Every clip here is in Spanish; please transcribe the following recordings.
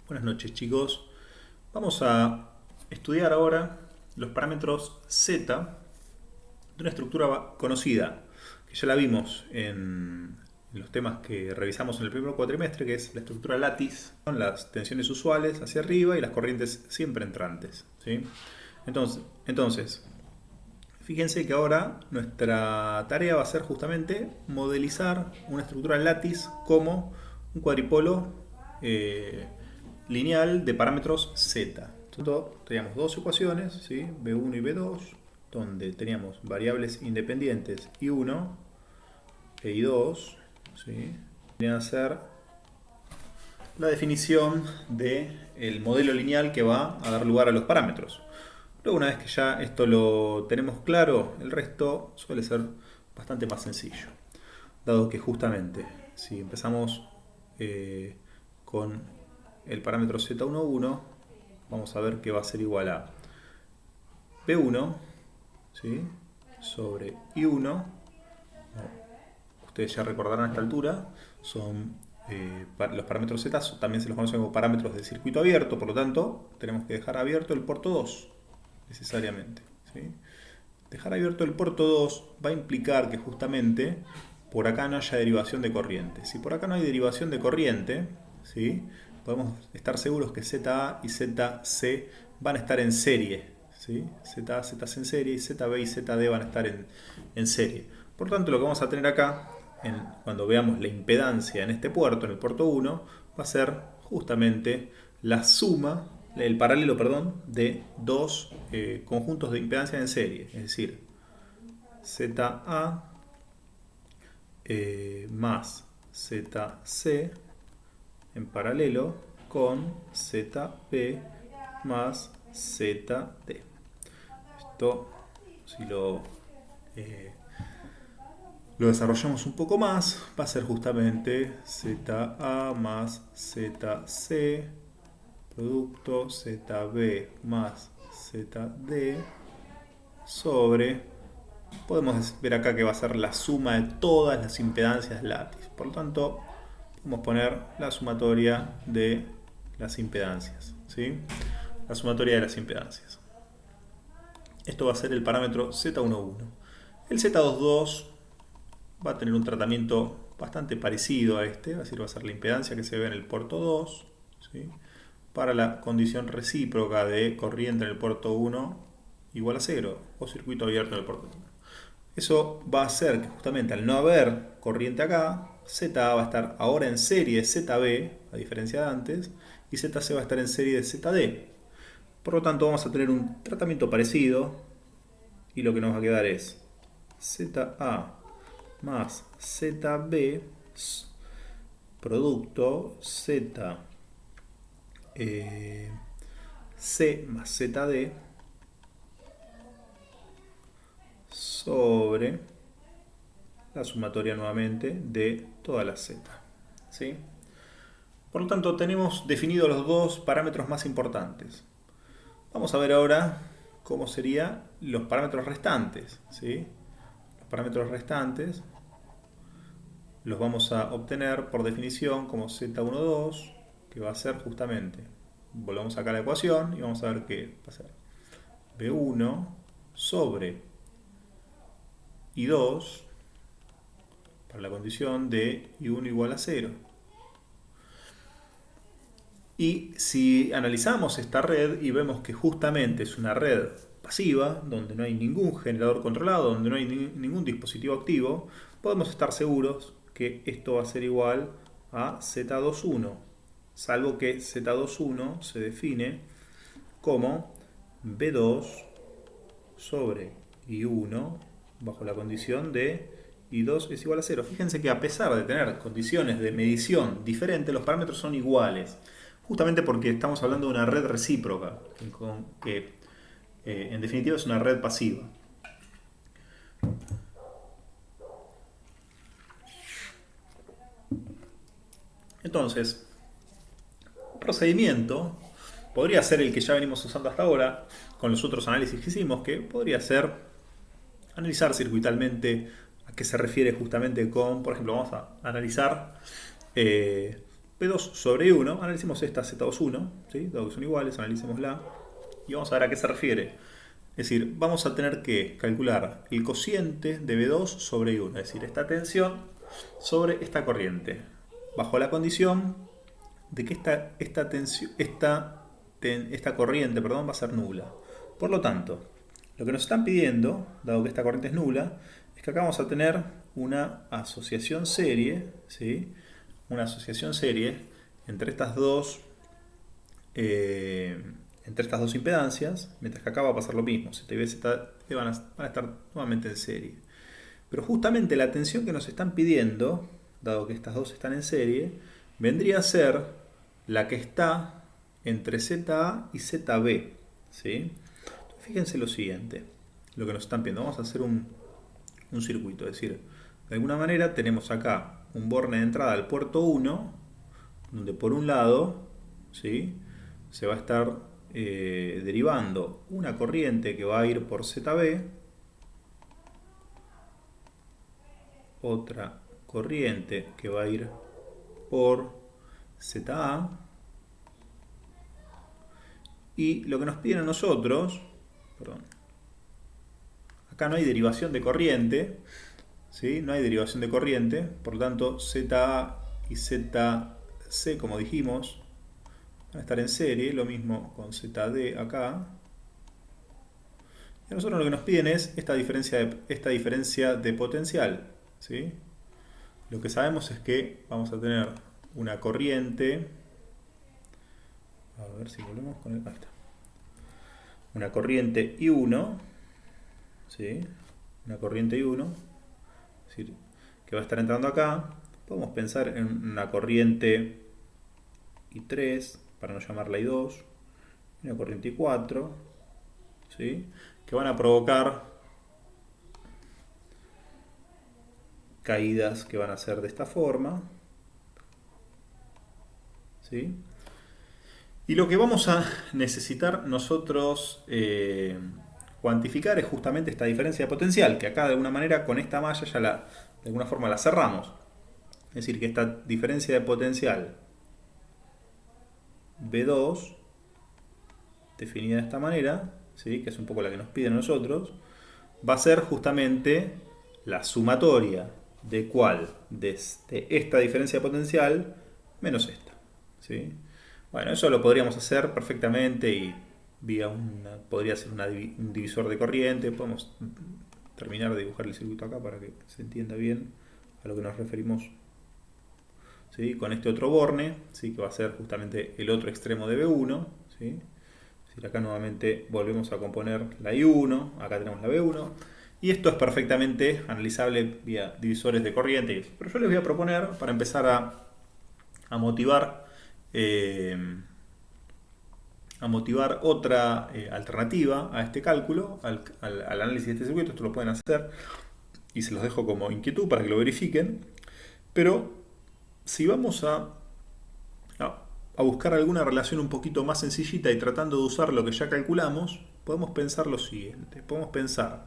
Buenas noches, chicos. Vamos a estudiar ahora los parámetros Z de una estructura conocida, que ya la vimos en los temas que revisamos en el primer cuatrimestre, que es la estructura látiz, con las tensiones usuales hacia arriba y las corrientes siempre entrantes, ¿sí? Entonces, fíjense que ahora nuestra tarea va a ser justamente modelizar una estructura látiz como un cuadripolo lineal de parámetros z. Entonces, teníamos dos ecuaciones, ¿sí? B1 y B2, donde teníamos variables independientes I1 e I2, ¿sí? Viene a ser la definición del modelo lineal que va a dar lugar a los parámetros. Luego, una vez que ya esto lo tenemos claro, el resto suele ser bastante más sencillo. Dado que justamente, si empezamos con el parámetro Z11, vamos a ver que va a ser igual a B1, ¿sí?, sobre I1. Ustedes ya recordarán a esta altura, son los parámetros Z, también se los conocen como parámetros de circuito abierto, por lo tanto, tenemos que dejar abierto el puerto 2, necesariamente, ¿sí? Dejar abierto el puerto 2 va a implicar que justamente por acá no haya derivación de corriente. Si por acá no hay derivación de corriente, ¿sí?, podemos estar seguros que ZA y ZC van a estar en serie, ¿sí? ZA, ZC en serie, y ZB y ZD van a estar en serie. Por lo tanto, lo que vamos a tener acá, cuando veamos la impedancia en este puerto, en el puerto 1, va a ser justamente la suma, el paralelo, perdón, de dos conjuntos de impedancia en serie, es decir, ZA más ZC en paralelo con ZB más ZD. Esto, si lo desarrollamos un poco más, va a ser justamente ZA más ZC producto ZB más ZD sobre, podemos ver acá que va a ser la suma de todas las impedancias látiz. Por lo tanto, podemos poner la sumatoria de las impedancias, ¿sí? La sumatoria de las impedancias. Esto va a ser el parámetro Z11. El Z22 va a tener un tratamiento bastante parecido a este, es decir, va a ser la impedancia que se ve en el puerto 2, ¿sí?, para la condición recíproca de corriente en el puerto 1 igual a 0, o circuito abierto en el puerto 1. Eso va a hacer que justamente al no haber corriente acá, ZA va a estar ahora en serie de ZB, a diferencia de antes, y ZC va a estar en serie de ZD. Por lo tanto, vamos a tener un tratamiento parecido, y lo que nos va a quedar es ZA más ZB producto Z C más ZD sobre la sumatoria nuevamente de todas las Z, ¿sí? Por lo tanto, tenemos definidos los dos parámetros más importantes. Vamos a ver ahora cómo serían los parámetros restantes, ¿sí? Los parámetros restantes los vamos a obtener por definición como Z12, que va a ser justamente, volvemos acá a la ecuación y vamos a ver que va a ser B1 sobre I2 para la condición de I1 igual a 0. Y si analizamos esta red y vemos que justamente es una red pasiva, donde no hay ningún generador controlado, donde no hay ningún dispositivo activo, podemos estar seguros que esto va a ser igual a Z21, salvo que Z21 se define como B2 sobre I1 bajo la condición de I2 es igual a 0. Fíjense que a pesar de tener condiciones de medición diferentes, los parámetros son iguales. Justamente porque estamos hablando de una red recíproca, que en definitiva es una red pasiva. Entonces, un procedimiento podría ser el que ya venimos usando hasta ahora, con los otros análisis que hicimos, que podría ser analizar circuitalmente a qué se refiere justamente con, por ejemplo, vamos a analizar B2 sobre I1, analicemos esta Z21, ¿sí? Dado que son iguales, analicémosla y vamos a ver a qué se refiere. Es decir, vamos a tener que calcular el cociente de B2 sobre I1, es decir, esta tensión sobre esta corriente, bajo la condición de que esta corriente, perdón, va a ser nula. Por lo tanto, lo que nos están pidiendo, dado que esta corriente es nula, es que acá vamos a tener una asociación serie, ¿sí? Una asociación serie entre estas dos impedancias, mientras que acá va a pasar lo mismo, Z y B, Z van a estar nuevamente en serie. Pero justamente la tensión que nos están pidiendo, dado que estas dos están en serie, vendría a ser la que está entre ZA y ZB, ¿sí? Fíjense lo siguiente, lo que nos están pidiendo. Vamos a hacer un circuito, es decir, de alguna manera tenemos acá un borne de entrada al puerto 1, donde por un lado, ¿sí?, se va a estar derivando una corriente que va a ir por ZB, otra corriente que va a ir por ZA, y lo que nos piden a nosotros, perdón, acá no hay derivación de corriente, ¿sí? No hay derivación de corriente, por lo tanto ZA y ZC, como dijimos, van a estar en serie, lo mismo con ZD acá. Y a nosotros lo que nos piden es esta diferencia de potencial, ¿sí? Lo que sabemos es que vamos a tener una corriente, a ver si volvemos con el, ahí está, una corriente I1, ¿sí? Una corriente I1, es decir, que va a estar entrando acá. Podemos pensar en una corriente I3, para no llamarla I2, y una corriente I4, ¿sí?, que van a provocar caídas que van a ser de esta forma, ¿sí? Y lo que vamos a necesitar nosotros cuantificar es justamente esta diferencia de potencial, que acá de alguna manera con esta malla ya de alguna forma la cerramos. Es decir, que esta diferencia de potencial B2, definida de esta manera, ¿sí?, que es un poco la que nos piden a nosotros, va a ser justamente la sumatoria de cuál, desde esta diferencia de potencial menos esta, ¿sí? Bueno, eso lo podríamos hacer perfectamente y podría ser un divisor de corriente. Podemos terminar de dibujar el circuito acá para que se entienda bien a lo que nos referimos, ¿sí?, con este otro borne, ¿sí?, que va a ser justamente el otro extremo de B1, ¿sí? Es decir, acá nuevamente volvemos a componer la I1, acá tenemos la B1, y esto es perfectamente analizable vía divisores de corriente. Pero yo les voy a proponer, para empezar a motivar otra alternativa a este cálculo, al análisis de este circuito. Esto lo pueden hacer y se los dejo como inquietud para que lo verifiquen. Pero si vamos a buscar alguna relación un poquito más sencillita y tratando de usar lo que ya calculamos, podemos pensar lo siguiente. Podemos pensar,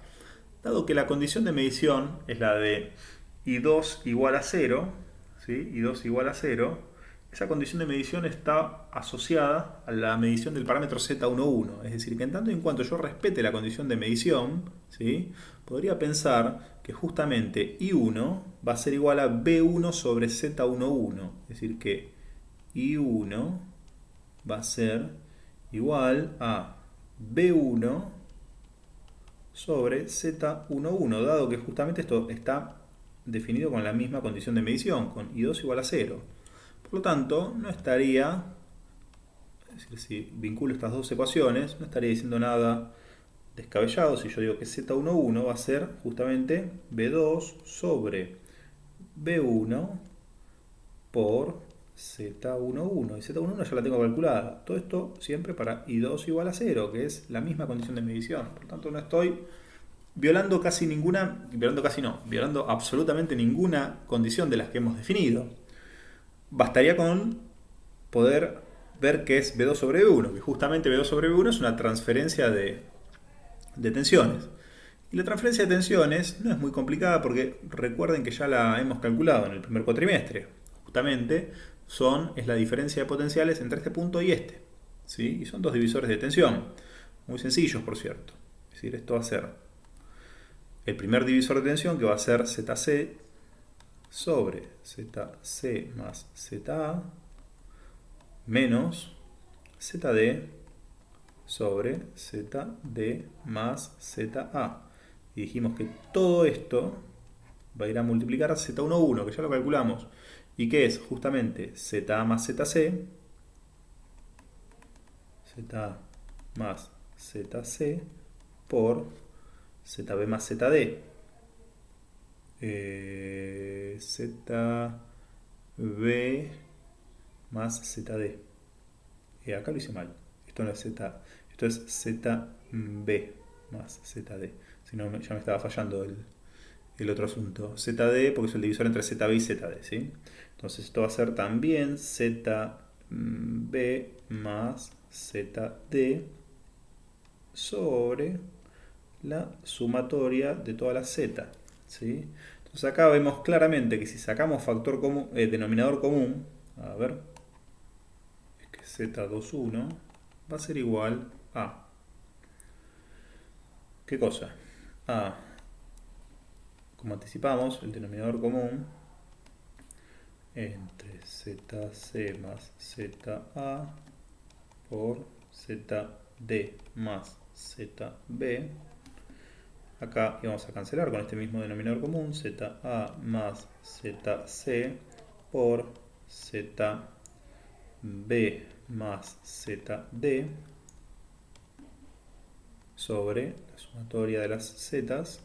dado que la condición de medición es la de I2 igual a 0, ¿sí?, I2 igual a 0, esa condición de medición está asociada a la medición del parámetro Z11. Es decir, que en tanto y en cuanto yo respete la condición de medición, ¿sí?, podría pensar que justamente I1 va a ser igual a B1 sobre Z11. Es decir, que I1 va a ser igual a B1 sobre Z11, dado que justamente esto está definido con la misma condición de medición, con I2 igual a 0. Por lo tanto, no estaría, es decir, si vinculo estas dos ecuaciones, no estaría diciendo nada descabellado si yo digo que Z11 va a ser justamente B2 sobre B1 por Z11. Y Z11 ya la tengo calculada. Todo esto siempre para I2 igual a 0, que es la misma condición de medición. Por lo tanto, no estoy violando absolutamente ninguna condición de las que hemos definido. Bastaría con poder ver que es B2 sobre B1, que justamente B2 sobre B1 es una transferencia de tensiones. Y la transferencia de tensiones no es muy complicada porque recuerden que ya la hemos calculado en el primer cuatrimestre. Justamente es la diferencia de potenciales entre este punto y este, ¿sí? Y son dos divisores de tensión, muy sencillos por cierto. Es decir, esto va a ser el primer divisor de tensión, que va a ser ZC sobre ZC más ZA menos ZD sobre ZD más ZA. Y dijimos que todo esto va a ir a multiplicar a Z11, que ya lo calculamos. ¿Y qué es? Justamente ZA más ZC, ZA más ZC por ZB más ZD. ZB más ZD. Acá lo hice mal. Esto no es Z, esto es ZB más ZD. Si no, ya me estaba fallando el otro asunto. ZD porque es el divisor entre ZB y ZD, ¿sí? Entonces esto va a ser también ZB más ZD sobre la sumatoria de todas las Z, ¿sí? Entonces acá vemos claramente que si sacamos factor común, denominador común, a ver, es que Z21 va a ser igual a, ¿qué cosa? A, como anticipamos, el denominador común entre ZC más ZA por ZD más ZB. Acá vamos a cancelar con este mismo denominador común, ZA más ZC por ZB más ZD sobre la sumatoria de las Z's.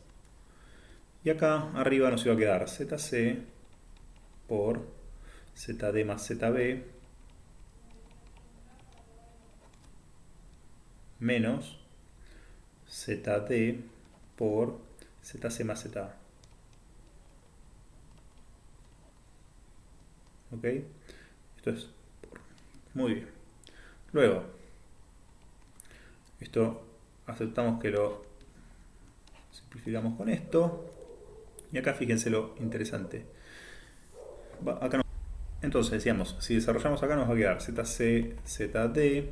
Y acá arriba nos iba a quedar ZC por ZD más ZB menos ZD por ZC más ZA. ¿Ok? Esto es por. Muy bien. Luego, esto aceptamos que lo simplificamos con esto. Y acá fíjense lo interesante. Acá no. Entonces decíamos, si desarrollamos acá nos va a quedar ZC, ZD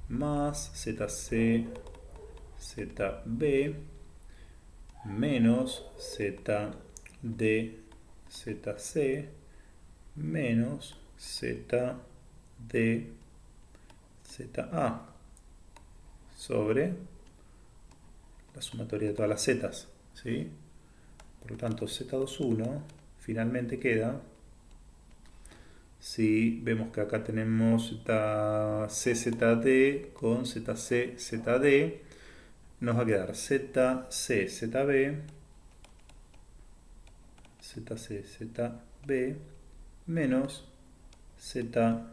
más ZC, ZB menos ZD, ZC menos ZD, ZA sobre la sumatoria de todas las zetas, ¿sí? Por lo tanto, Z21 finalmente queda, si vemos que acá tenemos ZCZD con ZCZD, nos va a quedar ZCZB, ZCZB menos ZAZD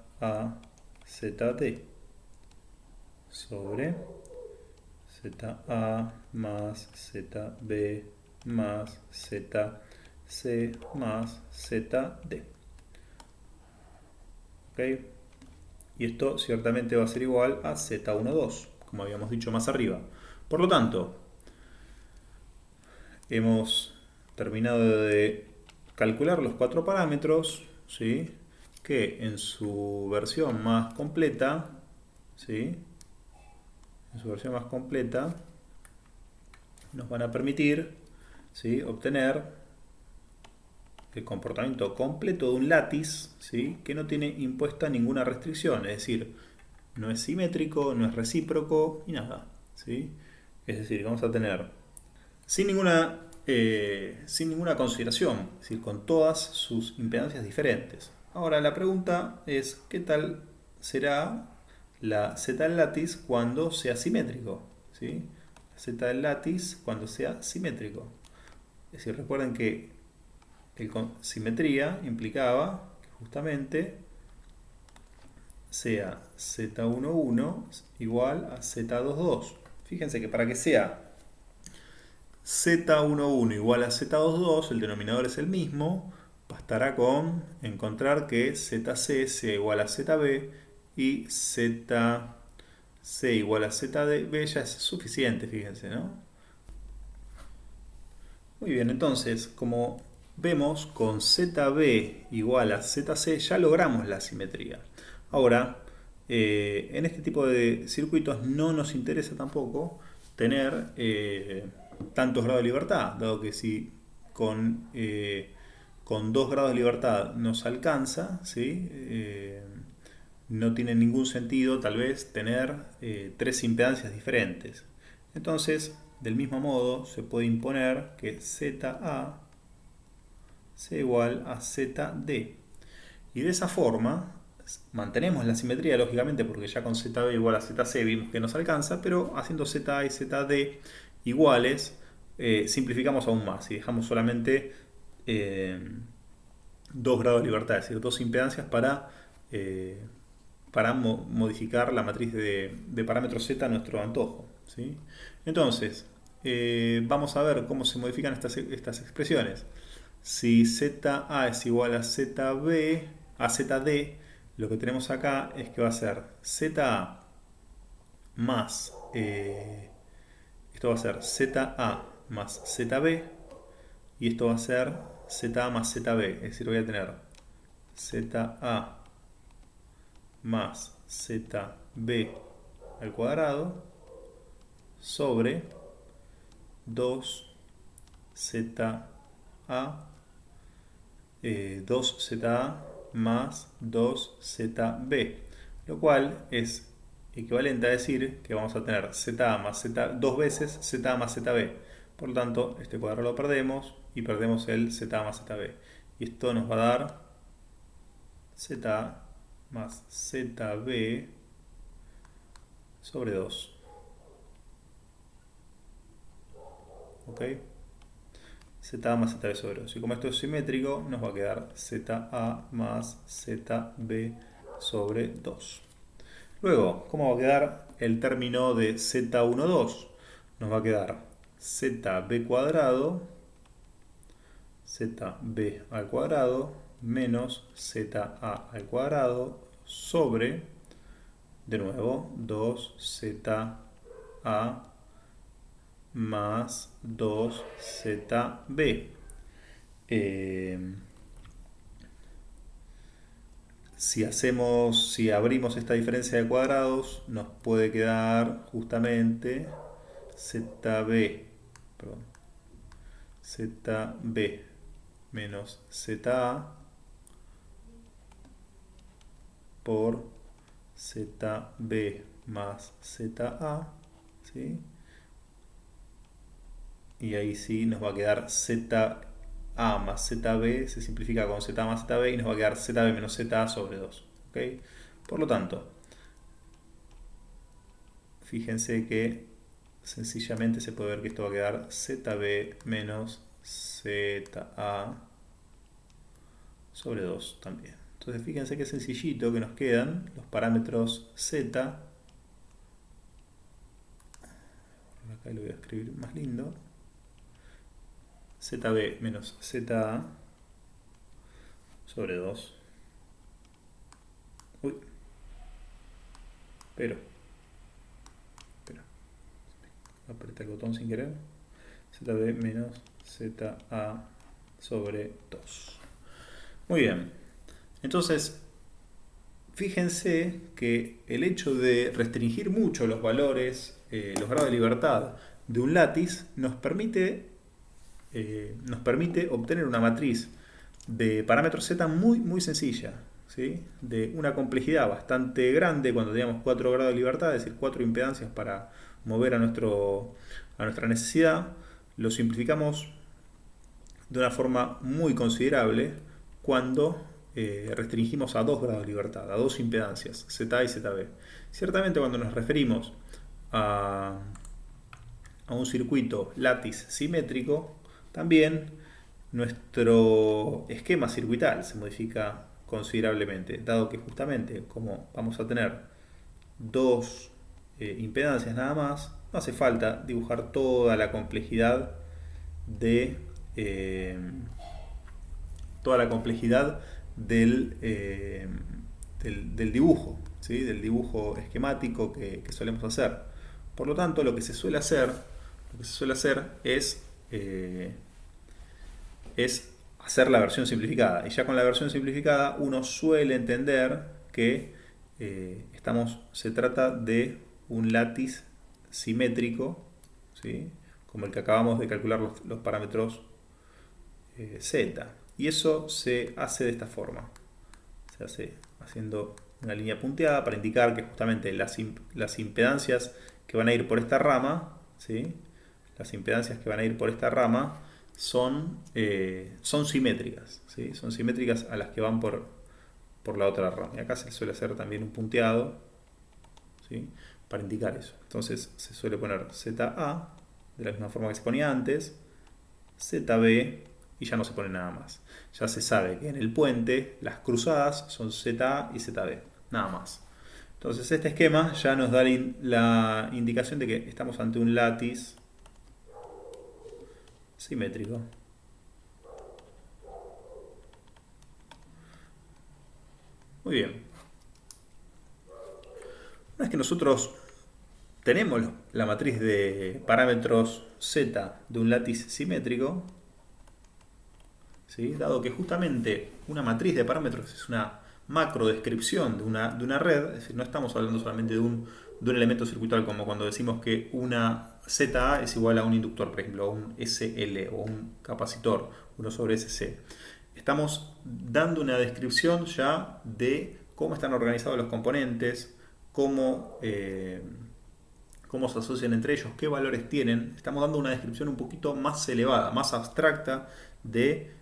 sobre ZA más ZB más ZC más ZD. ¿Ok? Y esto ciertamente va a ser igual a Z12, como habíamos dicho más arriba. Por lo tanto, hemos terminado de calcular los cuatro parámetros, ¿sí? Que en su versión más completa, ¿sí? En su versión más completa nos van a permitir, ¿sí? Obtener el comportamiento completo de un látiz, ¿sí? Que no tiene impuesta ninguna restricción, es decir, no es simétrico, no es recíproco y nada, ¿sí? Es decir, vamos a tener sin ninguna consideración, es decir, con todas sus impedancias diferentes. Ahora la pregunta es, ¿qué tal será la Z del látiz cuando sea simétrico? ¿Sí? La Z del látiz cuando sea simétrico. Es decir, recuerden que simetría implicaba que justamente sea Z11 igual a Z22. Fíjense que para que sea Z11 igual a Z22, el denominador es el mismo, bastará con encontrar que ZC sea igual a ZB y ZC igual a ZB ya es suficiente, fíjense, ¿no? Muy bien, entonces, como vemos con ZB igual a ZC ya logramos la simetría. Ahora, en este tipo de circuitos no nos interesa tampoco tener tantos grados de libertad, dado que si con 2 grados de libertad nos alcanza, ¿sí? No tiene ningún sentido tal vez tener 3 impedancias diferentes. Entonces, del mismo modo, se puede imponer que ZA sea igual a ZD. Y de esa forma mantenemos la simetría, lógicamente, porque ya con ZB igual a ZC vimos que nos alcanza, pero haciendo ZA y ZD iguales, simplificamos aún más y dejamos solamente 2 grados de libertad, es decir, 2 impedancias para modificar la matriz de parámetros Z a nuestro antojo, ¿sí? Entonces, vamos a ver cómo se modifican estas expresiones. Si ZA es igual a ZB, a ZD, lo que tenemos acá es que va a ser ZA más, esto va a ser ZA más ZB, y esto va a ser ZA más ZB, es decir, voy a tener ZA más ZB al cuadrado sobre 2ZA 2ZA más 2ZB, lo cual es equivalente a decir que vamos a tener ZA más Z, dos veces ZA más ZB. Por lo tanto, este cuadrado lo perdemos y perdemos el ZA más ZB. Y esto nos va a dar ZA más ZB sobre 2. ¿Ok? ZA más ZB sobre 2. Y como esto es simétrico, nos va a quedar ZA más ZB sobre 2. Luego, ¿cómo va a quedar el término de Z12? Nos va a quedar ZB cuadrado, ZB al cuadrado, menos ZA al cuadrado, sobre, de nuevo, 2ZA más 2ZB. Si abrimos esta diferencia de cuadrados, nos puede quedar justamente ZB menos ZA por ZB más ZA, ¿sí? Y ahí sí nos va a quedar ZA más ZB, se simplifica con ZA más ZB y nos va a quedar ZB menos ZA sobre 2. ¿Okay? Por lo tanto, fíjense que sencillamente se puede ver que esto va a quedar ZB menos ZA sobre 2 también. Entonces fíjense qué sencillito que nos quedan los parámetros Z. Acá lo voy a escribir más lindo. ZB menos ZA sobre 2. Uy. Pero. Apreté el botón sin querer. ZB menos ZA sobre 2. Muy bien. Entonces, fíjense que el hecho de restringir mucho los valores, los grados de libertad de un látiz nos permite obtener una matriz de parámetros Z muy sencilla, ¿sí? De una complejidad bastante grande cuando teníamos 4 grados de libertad, es decir, 4 impedancias para mover a nuestra necesidad. Lo simplificamos de una forma muy considerable cuando restringimos a 2 grados de libertad, a 2 impedancias, ZA y ZB. Ciertamente cuando nos referimos a un circuito látiz simétrico, también nuestro esquema circuital se modifica considerablemente, dado que justamente como vamos a tener 2 impedancias nada más, no hace falta dibujar toda la complejidad del dibujo, ¿sí? Del dibujo esquemático que solemos hacer. Por lo tanto, lo que se suele hacer es hacer la versión simplificada. Y ya con la versión simplificada uno suele entender que se trata de un látiz simétrico, ¿sí? Como el que acabamos de calcular los parámetros z. Y eso se hace de esta forma. Se hace haciendo una línea punteada para indicar que justamente las impedancias que van a ir por esta rama, ¿sí? Las impedancias que van a ir por esta rama son simétricas, ¿sí? Son simétricas a las que van por la otra rama. Y acá se suele hacer también un punteado, ¿sí? Para indicar eso. Entonces se suele poner ZA de la misma forma que se ponía antes, ZB, y ya no se pone nada más. Ya se sabe que en el puente las cruzadas son ZA y ZB, nada más. Entonces este esquema ya nos da la indicación de que estamos ante un látiz simétrico. Muy bien. Una vez que nosotros tenemos la matriz de parámetros Z de un látiz simétrico, ¿sí? Dado que justamente una matriz de parámetros es una macro descripción de una red, es decir, no estamos hablando solamente de un elemento circuital como cuando decimos que una ZA es igual a un inductor, por ejemplo, a un SL o un capacitor, 1 sobre SC. Estamos dando una descripción ya de cómo están organizados los componentes, cómo se asocian entre ellos, qué valores tienen. Estamos dando una descripción un poquito más elevada, más abstracta de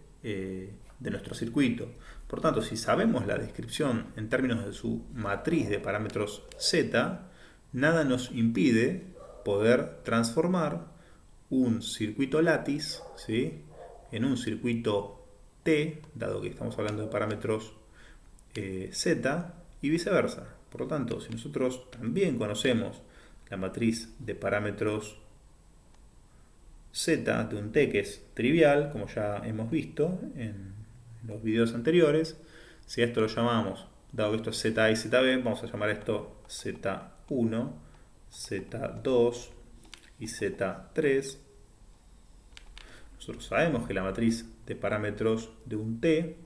nuestro circuito. Por tanto, si sabemos la descripción en términos de su matriz de parámetros Z, nada nos impide poder transformar un circuito látiz, ¿sí?, en un circuito T, dado que estamos hablando de parámetros Z, y viceversa. Por lo tanto, si nosotros también conocemos la matriz de parámetros Z de un T que es trivial, como ya hemos visto en los videos anteriores, si a esto lo llamamos, dado que esto es ZA y ZB, vamos a llamar esto Z1, Z2 y Z3. Nosotros sabemos que la matriz de parámetros de un T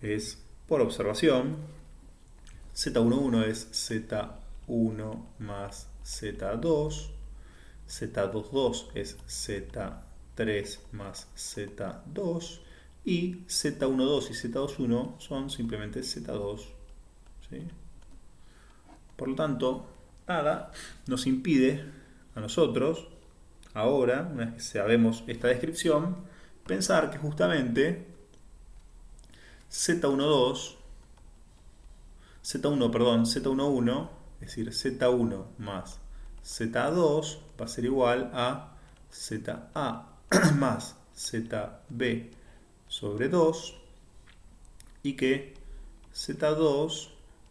es, por observación, Z11 es Z1 más Z2, Z22 es Z3 más Z2 y Z12 y Z21 son simplemente Z2, ¿sí? Por lo tanto, nada nos impide a nosotros, ahora, una vez que sabemos esta descripción, pensar que justamente Z11, Z11, es decir, Z1 más Z2 va a ser igual a ZA más ZB sobre 2 y que Z2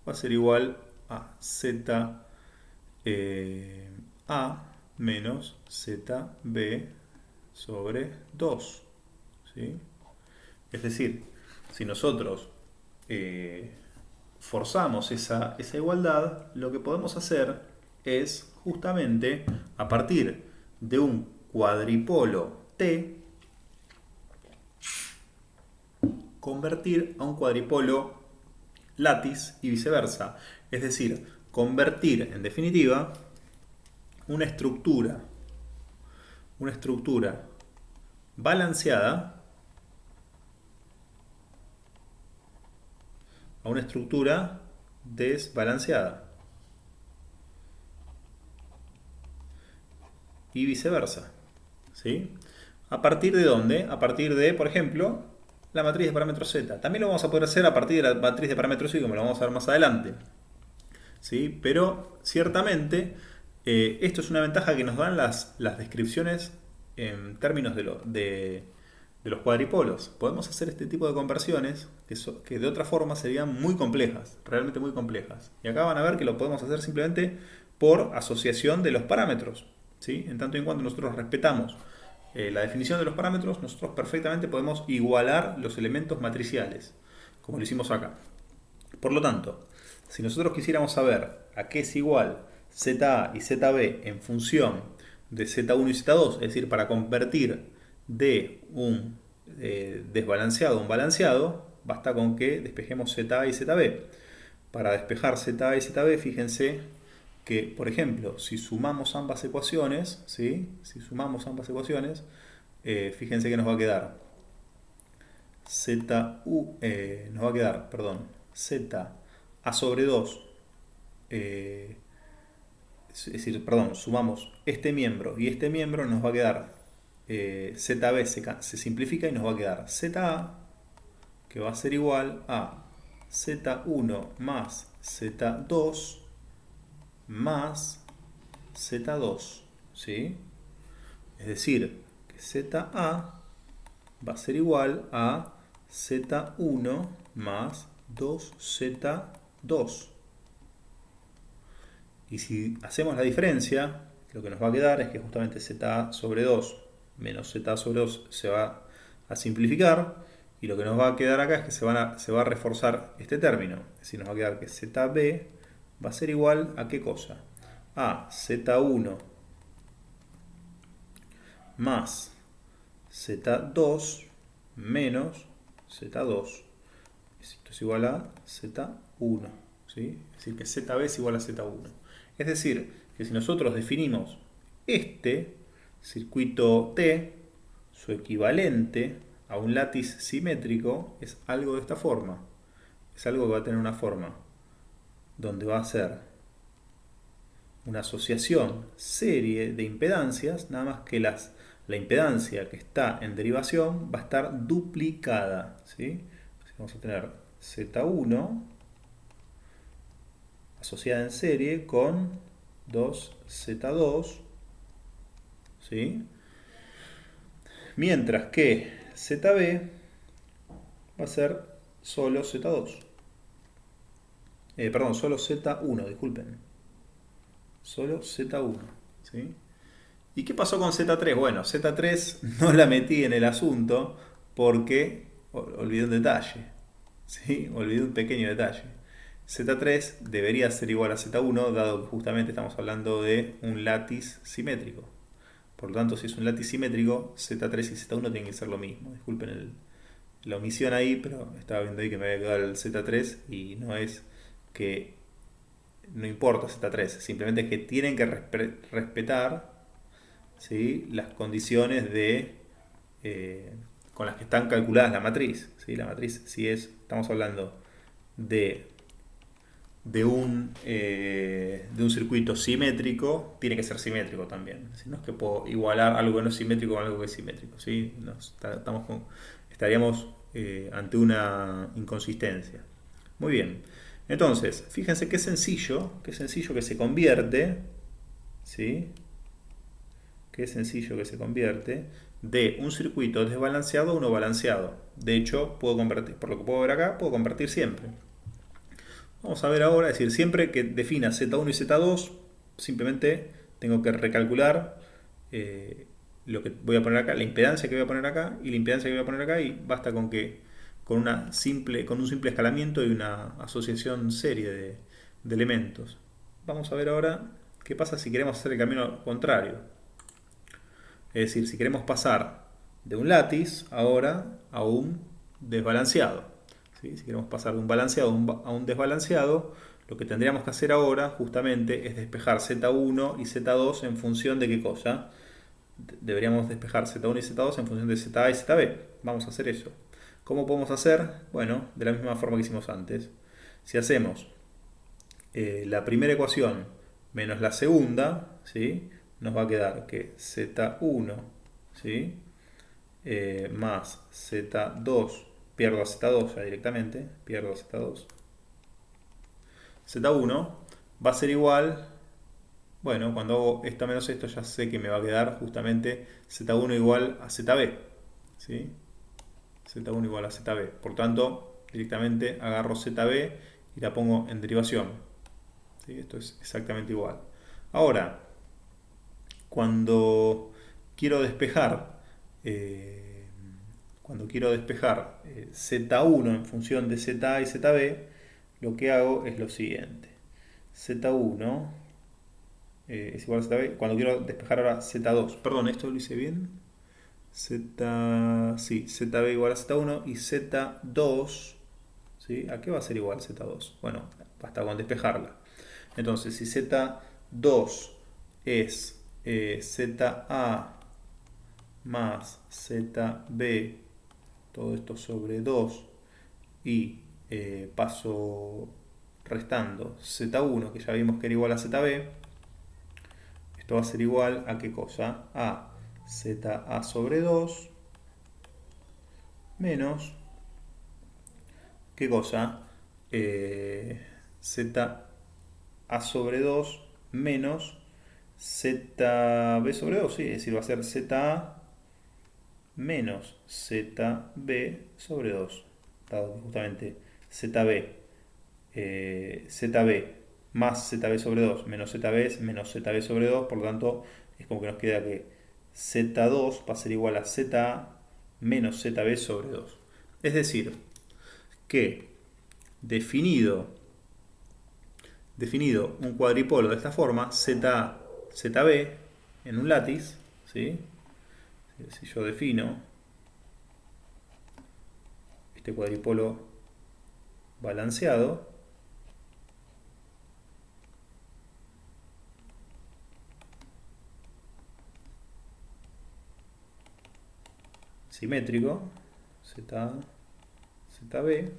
va a ser igual a ZA menos ZB sobre 2, ¿sí? Es decir, si nosotros forzamos esa igualdad, lo que podemos hacer es justamente a partir de un cuadripolo T convertir a un cuadripolo látiz y viceversa. Es decir, convertir en definitiva una estructura balanceada a una estructura desbalanceada. Y viceversa, ¿sí? ¿A partir de dónde? A partir de, por ejemplo, la matriz de parámetros Z. También lo vamos a poder hacer a partir de la matriz de parámetros Y, como lo vamos a ver más adelante, ¿sí? Pero ciertamente esto es una ventaja que nos dan las descripciones en términos de los cuadripolos. Podemos hacer este tipo de conversiones que de otra forma serían muy complejas, realmente muy complejas. Y acá van a ver que lo podemos hacer simplemente por asociación de los parámetros, ¿sí? En tanto y en cuanto nosotros respetamos la definición de los parámetros, nosotros perfectamente podemos igualar los elementos matriciales, como lo hicimos acá. Por lo tanto, si nosotros quisiéramos saber a qué es igual ZA y ZB en función de Z1 y Z2, es decir, para convertir de un desbalanceado o un balanceado, basta con que despejemos ZA y ZB. Para despejar ZA y ZB, fíjense que, por ejemplo, si sumamos ambas ecuaciones, ¿sí? Si sumamos ambas ecuaciones, fíjense que nos va a quedar nos va a quedar, perdón, Z a sobre 2, es decir, perdón, sumamos este miembro y este miembro, nos va a quedar ZB se simplifica y nos va a quedar ZA, que va a ser igual a Z1 más Z2 más Z2, ¿sí? Es decir, que ZA va a ser igual a Z1 más 2Z2. Y si hacemos la diferencia, lo que nos va a quedar es que justamente ZA sobre 2 menos ZA sobre 2 se va a simplificar. Y lo que nos va a quedar acá es que se va a reforzar este término. Es decir, nos va a quedar que ZB va a ser igual a ¿qué cosa? A Z1 más Z2 menos Z2. Esto es igual a Z1. ¿Sí? Es decir, que ZB es igual a Z1. Es decir, que si nosotros definimos este circuito T, su equivalente a un látiz simétrico es algo de esta forma. Es algo que va a tener una forma donde va a ser una asociación serie de impedancias, nada más que la impedancia que está en derivación va a estar duplicada, ¿sí? Vamos a tener Z1 asociada en serie con 2Z2, ¿sí? Mientras que ZB va a ser solo Z2. Perdón, solo Z1, disculpen. Solo Z1, ¿sí? ¿Y qué pasó con Z3? Bueno, Z3 no la metí en el asunto porque olvidé un detalle, ¿sí? Olvidé un pequeño detalle. Z3 debería ser igual a Z1, dado que justamente estamos hablando de un látiz simétrico. Por lo tanto, si es un látiz simétrico, Z3 y Z1 tienen que ser lo mismo. Disculpen la omisión ahí, pero estaba viendo ahí que me había quedado el Z3 y no es que no importa Z3, simplemente es que tienen que respetar, ¿sí?, las condiciones con las que están calculadas la matriz, ¿sí? La matriz, si estamos hablando de un circuito simétrico, tiene que ser simétrico también. Si no es que puedo igualar algo que no es simétrico con algo que es simétrico, ¿sí? Estaríamos ante una inconsistencia. Muy bien. Entonces, fíjense qué sencillo que se convierte, ¿sí? Qué sencillo que se convierte de un circuito desbalanceado a uno balanceado. De hecho, puedo convertir, por lo que puedo ver acá, puedo convertir siempre. Vamos a ver ahora, es decir, siempre que defina Z1 y Z2, simplemente tengo que recalcular lo que voy a poner acá, la impedancia que voy a poner acá y la impedancia que voy a poner acá, y basta con que con un simple escalamiento y una asociación serie de elementos. Vamos a ver ahora qué pasa si queremos hacer el camino contrario. Es decir, si queremos pasar de un látiz ahora a un desbalanceado. ¿Sí? Si queremos pasar de un balanceado a un desbalanceado, lo que tendríamos que hacer ahora justamente es despejar Z1 y Z2 en función de qué cosa. Deberíamos despejar Z1 y Z2 en función de ZA y ZB. Vamos a hacer eso. ¿Cómo podemos hacer? Bueno, de la misma forma que hicimos antes. Si hacemos la primera ecuación menos la segunda, ¿sí?, nos va a quedar que Z1, ¿sí?, más Z2, pierdo a Z2 ya directamente, pierdo a Z2. Z1 va a ser igual, bueno, cuando hago esto menos esto ya sé que me va a quedar justamente Z1 igual a ZB, ¿sí? Z1 igual a ZB. Por tanto, directamente agarro ZB y la pongo en derivación. ¿Sí? Esto es exactamente igual. Ahora, cuando quiero despejar Z1 en función de ZA y ZB, lo que hago es lo siguiente. Z1 es igual a ZB. Cuando quiero despejar ahora Z2, perdón, ¿esto lo hice bien? ZB igual a Z1 y Z2, ¿sí? ¿A qué va a ser igual Z2? Bueno, basta con despejarla. Entonces, si Z2 es ZA más ZB, todo esto sobre 2, y paso restando Z1, que ya vimos que era igual a ZB, esto va a ser igual a ¿qué cosa? A ZA sobre 2 menos, ¿qué cosa? ZA sobre 2 menos ZB sobre 2, ¿sí? Es decir, va a ser ZA menos ZB sobre 2, dado que justamente ZB más ZB sobre 2 menos ZB es menos ZB sobre 2, por lo tanto es como que nos queda que Z2 va a ser igual a ZA menos ZB sobre 2. Es decir, que definido un cuadripolo de esta forma, ZA, ZB, en un látiz, ¿sí? Si yo defino este cuadripolo balanceado, simétrico, ZA, ZB,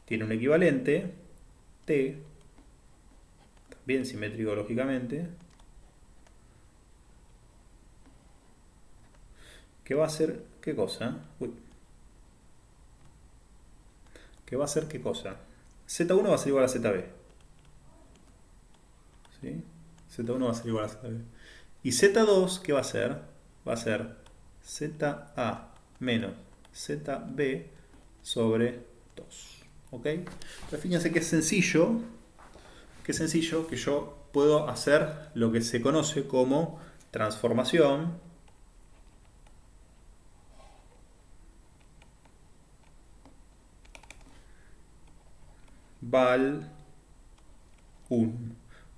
tiene un equivalente, T, también simétrico lógicamente, que va a ser ¿qué cosa? Que va a ser ¿qué cosa? Z1 va a ser igual a ZB. ¿Sí? Z1 va a ser igual a ZB. Y Z2, ¿qué va a ser? Va a ser ZA menos ZB sobre 2. ¿Ok? Pero fíjense que es sencillo. Qué sencillo que yo puedo hacer lo que se conoce como transformación val 1.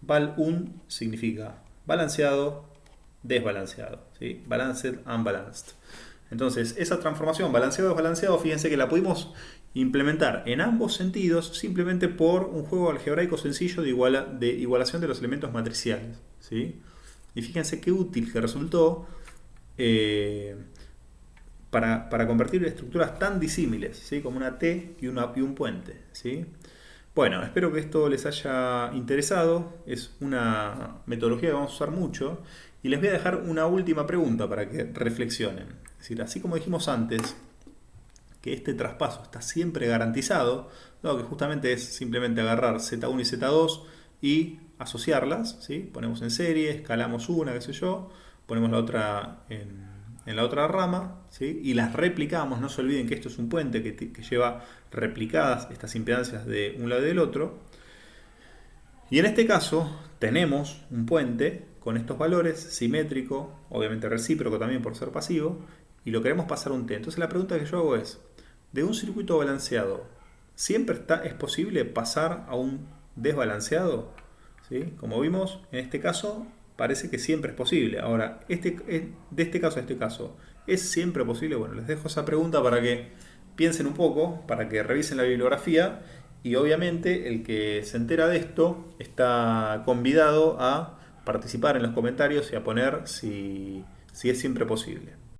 Val 1 significa balanceado, desbalanceado, ¿sí? Balanced, unbalanced. Entonces, esa transformación balanceado, desbalanceado, fíjense que la pudimos implementar en ambos sentidos simplemente por un juego algebraico sencillo de igualación de los elementos matriciales, ¿sí? Y fíjense qué útil que resultó para convertir estructuras tan disímiles, ¿sí? Como una T y un puente, ¿sí? Bueno, espero que esto les haya interesado. Es una metodología que vamos a usar mucho. Y les voy a dejar una última pregunta para que reflexionen. Es decir, así como dijimos antes, que este traspaso está siempre garantizado, dado que justamente es simplemente agarrar Z1 y Z2 y asociarlas, ¿sí? Ponemos en serie, escalamos una, qué sé yo, ponemos la otra en la otra rama, ¿sí? Y las replicamos. No se olviden que esto es un puente que lleva replicadas estas impedancias de un lado y del otro. Y en este caso tenemos un puente con estos valores, simétrico, obviamente recíproco también por ser pasivo, y lo queremos pasar a un T. Entonces la pregunta que yo hago es, de un circuito balanceado, ¿siempre es posible pasar a un desbalanceado? ¿Sí? Como vimos, en este caso parece que siempre es posible. Ahora, de este caso a este caso, ¿es siempre posible? Bueno, les dejo esa pregunta para que piensen un poco, para que revisen la bibliografía, y obviamente el que se entera de esto está convidado a participar en los comentarios y a poner si es siempre posible.